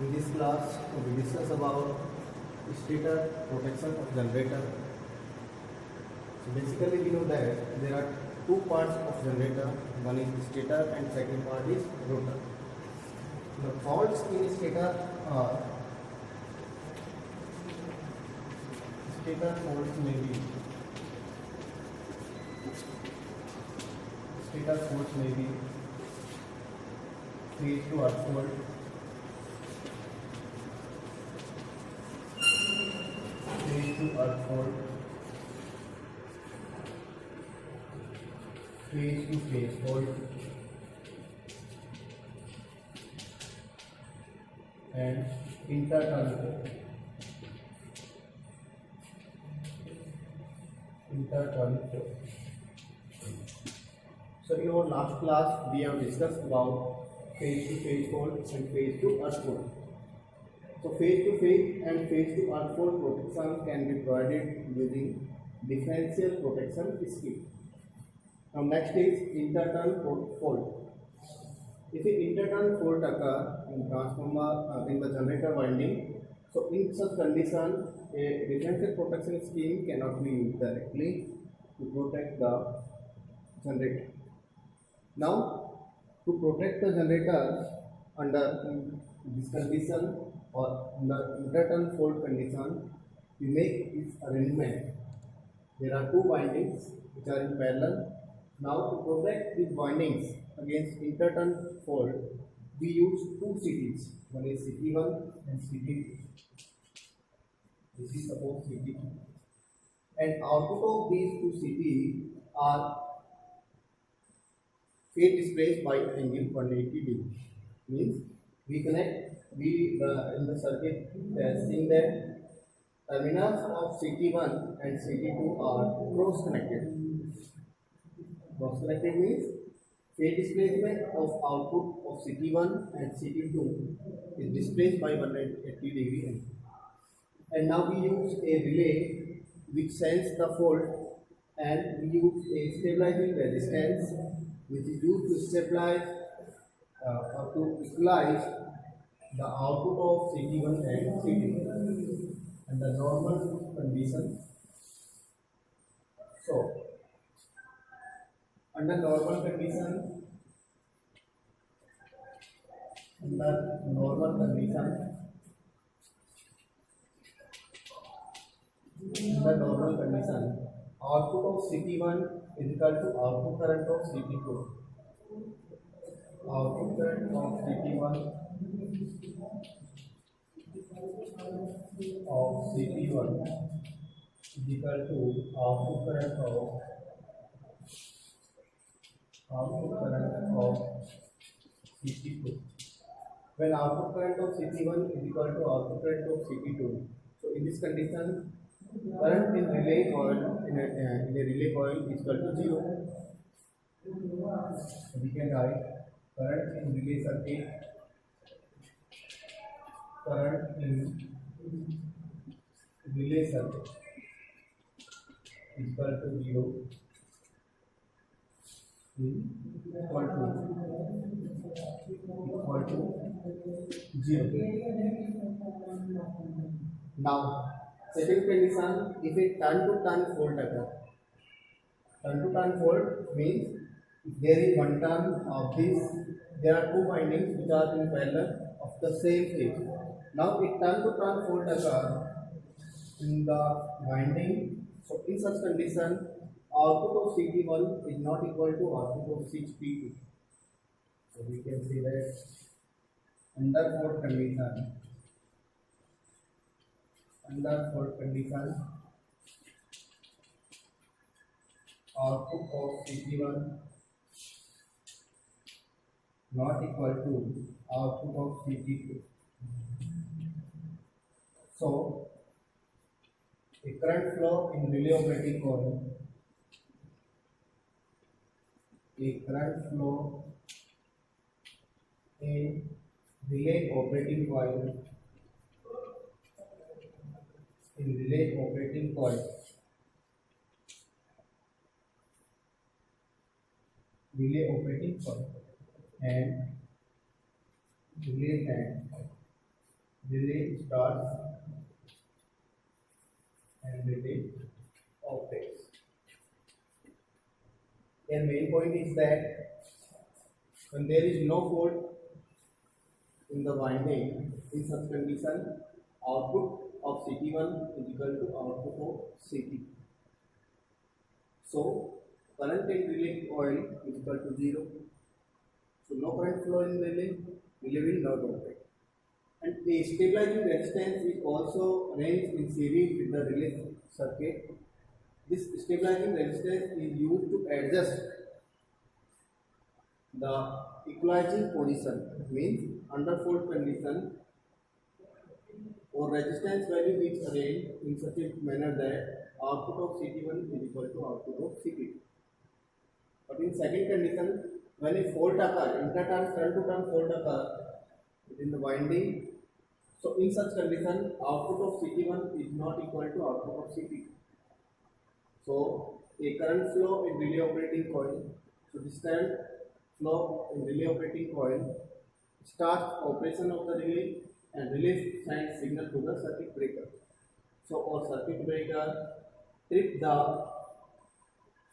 In this class, we discuss about stator protection of generator. So basically, we know that there are two parts of generator. One is stator and second part is rotor. The faults in stator are stator faults may be phase to earth fault, phase to earth fault, phase to phase fault, and interturn fault. So in our last class, we have discussed about phase to phase fault and phase to earth fault. So phase to phase and phase to earth fault protection can be provided using differential protection scheme. Now next is interturn fault. If an interturn fault occur in transformer in the generator winding, so in such condition, a differential protection scheme cannot be used directly to protect the generator. Now, to protect the generator under this condition or under interturn fault condition, we make this arrangement. There are two windings which are in parallel. Now, to protect these windings against interturn fault, we use two CTs. One is CT1 and CT2. This is suppose CT2. And output of these two CT are phase displaced by angle 180 degree. Means we connect, in the circuit seeing that terminals of CT1 and CT2 are cross connected. Cross connected means phase displacement of output of CT1 and CT2 is displaced by 180 degree angle. And now we use a relay which sends the fault, and we use a stabilizing resistance which is used to stabilize or to equalize the output of CT1 and CT2 under normal condition. So, under normal condition, output of CT1 is equal to output current of CT2. Output current of CT1 is equal to output current of CT2. When output current of CT1 is equal to output current of CT2, so in this condition, current in relay coil in a relay coil is equal to 0. So we can write current in relay circuit. Current in relay circuit is equal to 0. Equal to 0. Now, second condition, if a turn-to-turn fault occurs. Turn-to-turn fault means if there is one turn of this, there are two windings which are in parallel of the same phase. Now, if turn-to-turn fault occurs in the winding, so in such condition, output of CT1 is not equal to output of CT2. So we can see that under fault condition, output of CT1 not equal to output of CT2. So, a current flow in relay operating coil, in relay operating coil, and relay tank relay starts and relay operates. Their main point is that when there is no fault in the winding, in such condition, output of CT1 is equal to output of CT. So current in relay coil is equal to 0. So no current flow in relay, relay will not operate. And the stabilizing resistance is also arranged in series with the relay circuit. This stabilizing resistance is used to adjust the equalizing position, means under fault condition or resistance value is arranged in such a manner that output of CT1 is equal to output of CT2. But in second condition, when a fault occurs, inter-turn, turn-to-turn fault occurs within the winding, so in such condition, output of CT1 is not equal to output of CT2. So a current flow in relay operating coil. So this current flow in relay operating coil starts operation of the relay and relay sends signal to the circuit breaker. So our circuit breaker trip the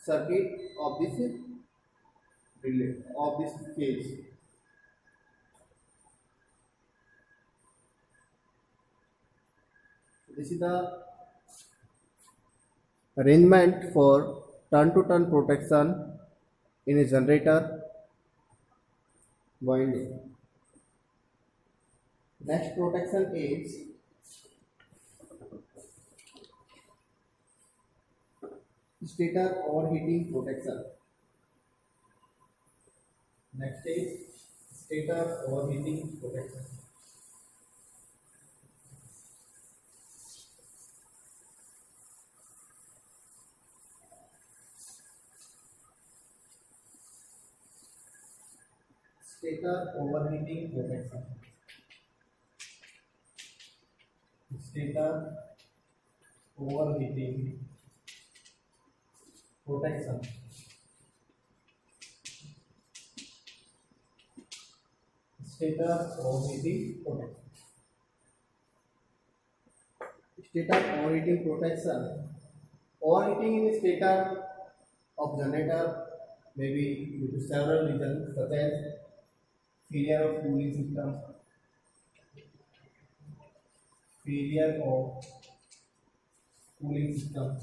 circuit of this relay of this phase. This is the arrangement for turn-to-turn protection in a generator winding. Next protection is stator overheating protection. Next is stator overheating protection. Stator overheating protection. Stator overheating protection. Stator overheating protection. Stator overheating protection. Overheating in the stator of generator may be due to several reasons such as failure of cooling system,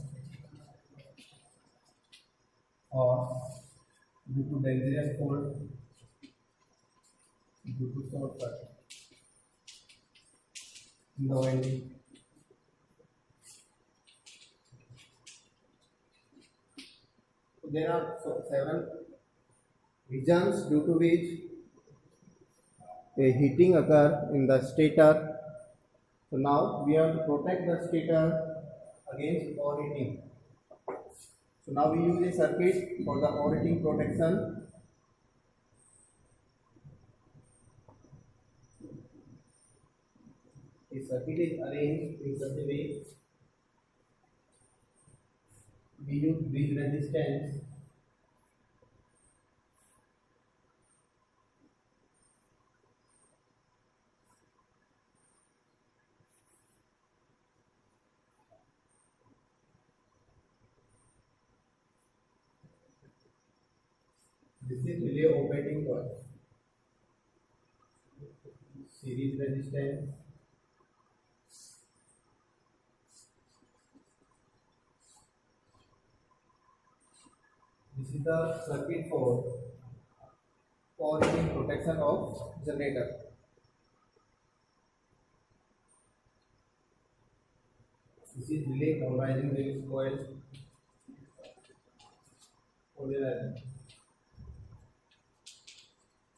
or due to dangerous fault due to short circuit in the winding. So there are several reasons due to which a heating occur in the stator. So now we have to protect the stator against overheating. So now we use a circuit for the overheating protection. The circuit is arranged in such a way. We use bridge resistance. This is relay operating coil. Series resistance. This is the circuit for overheating protection of generator. This is relay polarizing release coil.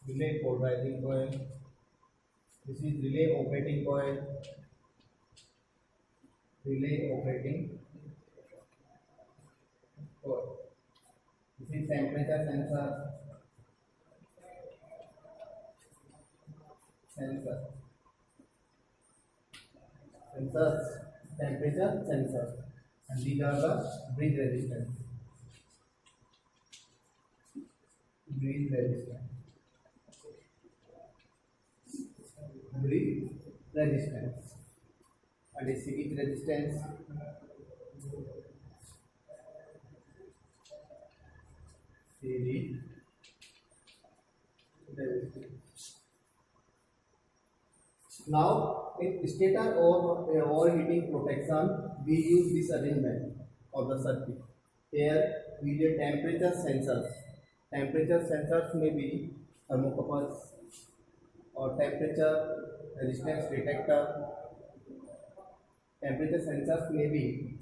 Relay polarizing coil. This is relay operating coil. Relay operating coil. This is temperature sensor. Sensors, temperature sensor, and these are the bridge resistance. Bridge resistance. Bridge resistance. And a series resistance series resistance. Now, in stator or overheating protection, we use this arrangement of the circuit. Here, we use temperature sensors. Temperature sensors may be thermocouples or temperature resistance detector. Temperature sensors may be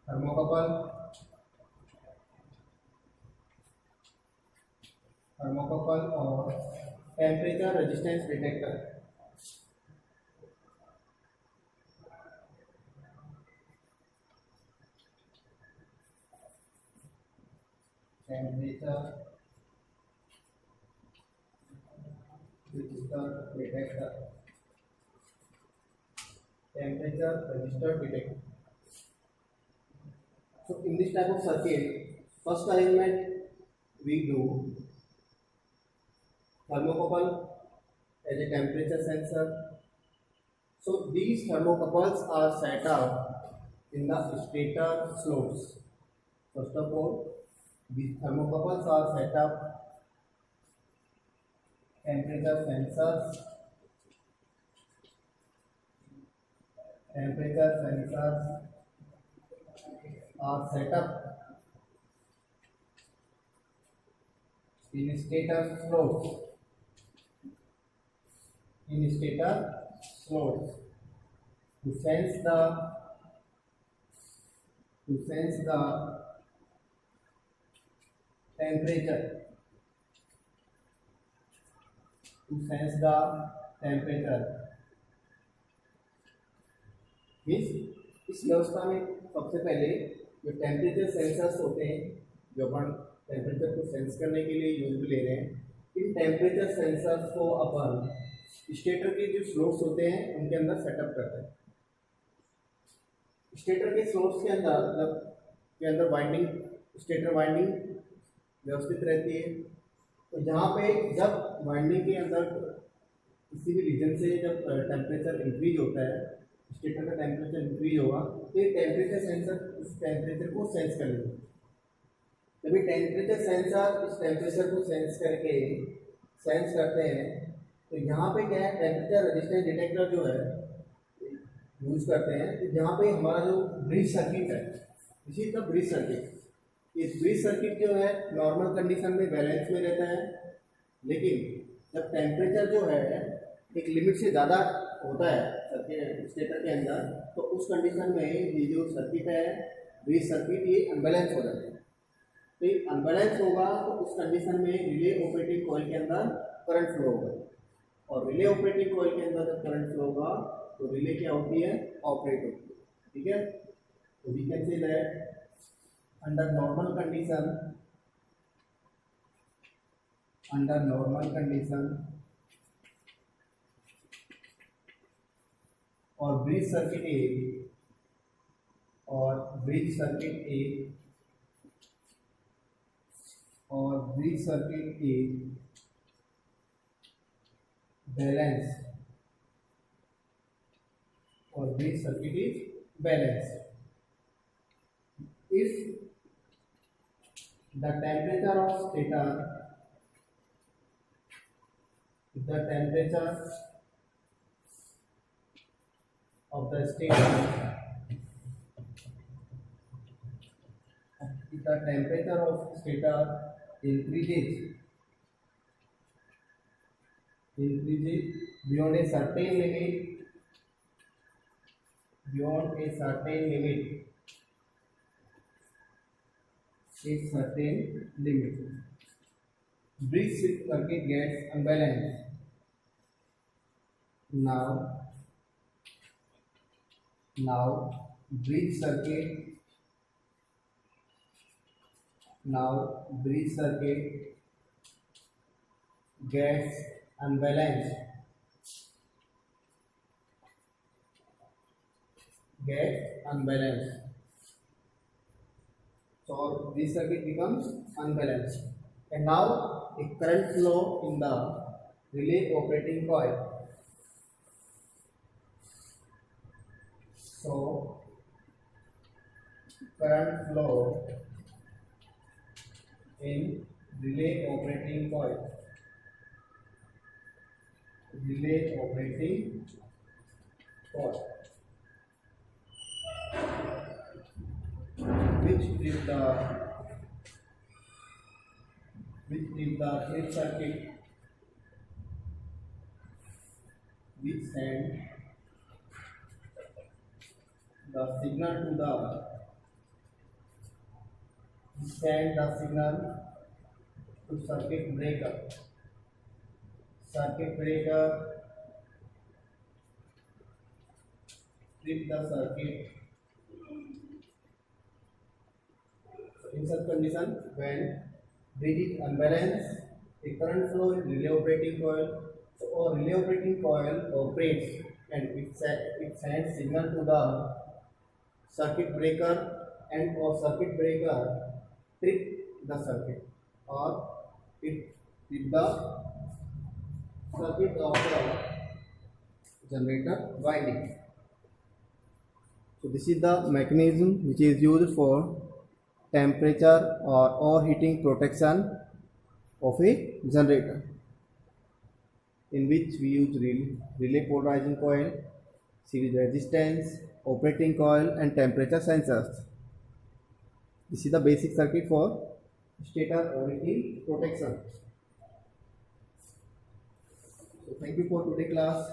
thermocouple, or temperature resistance detector. Temperature resistor detector. Temperature resistor detector. So in this type of circuit, first arrangement we do thermocouple as a temperature sensor. So these thermocouples are set up in the stator slots. First of all, these thermocouples are set up temperature sensors. Temperature sensors are set up in stator slots. To sense the temperature. Means इस व्यवस्था में सबसे पहले जो temperature sensors होते हैं, जो अपन temperature को सेंस करने के लिए यूज में ले रहे हैं, इन टेम्परेचर सेंसर्स को अपन स्टेटर के जो स्लोट्स होते हैं उनके अंदर सेटअप करते हैं। स्टेटर के स्लोट्स के अंदर वाइंडिंग, स्टेटर वाइंडिंग व्यवस्थित रहती है। तो जहाँ पे जब वाइंडिंग के अंदर किसी भी रीजन से जब टेम्परेचर इंक्रीज होता है, स्टेटर का टेम्परेचर इंक्रीज होगा, तो ये टेम्परेचर सेंसर उस टेम्परेचर को सेंस कर लेगा। जब टेम्परेचर सेंसर इस टेम्परेचर को सेंस करते हैं, तो यहाँ पे क्या है, टेम्परेचर रेजिस्टेंस डिटेक्टर जो है यूज करते हैं। तो यहाँ पे हमारा जो ब्रिज सर्किट है, इसी का ब्रिज सर्किट, ये ब्रिज सर्किट जो है नॉर्मल कंडीशन में बैलेंस में रहता है, लेकिन जब टेम्परेचर जो है एक लिमिट से ज़्यादा होता है स्टेटर के अंदर, तो उस कंडीशन में ये जो सर्किट है ब्रिज सर्किट, ये अनबैलेंस हो जाता है। तो ये अनबैलेंस होगा तो उस कंडीशन में रिले ऑपरेटिंग कॉइल के अंदर करंट फ्लो होगा, और रिले ऑपरेटिंग कॉइल के अंदर जब करंट फ्लो होगा तो रिले क्या होती है, ऑपरेट होती है। ठीक है, तो we can say that under normal condition और ब्रिज सर्किट ए बैलेंस, और bridge circuit is balance if the temperature of the stator increases beyond a certain limit, bridge circuit gets unbalanced. Now bridge circuit gets unbalanced. So this circuit becomes unbalanced. And now a current flow in the relay operating coil. So current flow in relay operating coil. Relay operating coil, which is the trip circuit which send the signal to circuit breaker. Circuit breaker trip the circuit. So in such condition, when grid is unbalanced, a current flow in relay operating coil. So a relay operating coil operates and it sends signal to the circuit breaker, and or circuit breaker trip the circuit, or it trip the circuit of the generator winding. So this is the mechanism which is used for temperature or overheating protection of a generator, in which we use relay polarizing coil, series resistance, operating coil and temperature sensors. This is the basic circuit for stator overheating protection. So thank you for today's class.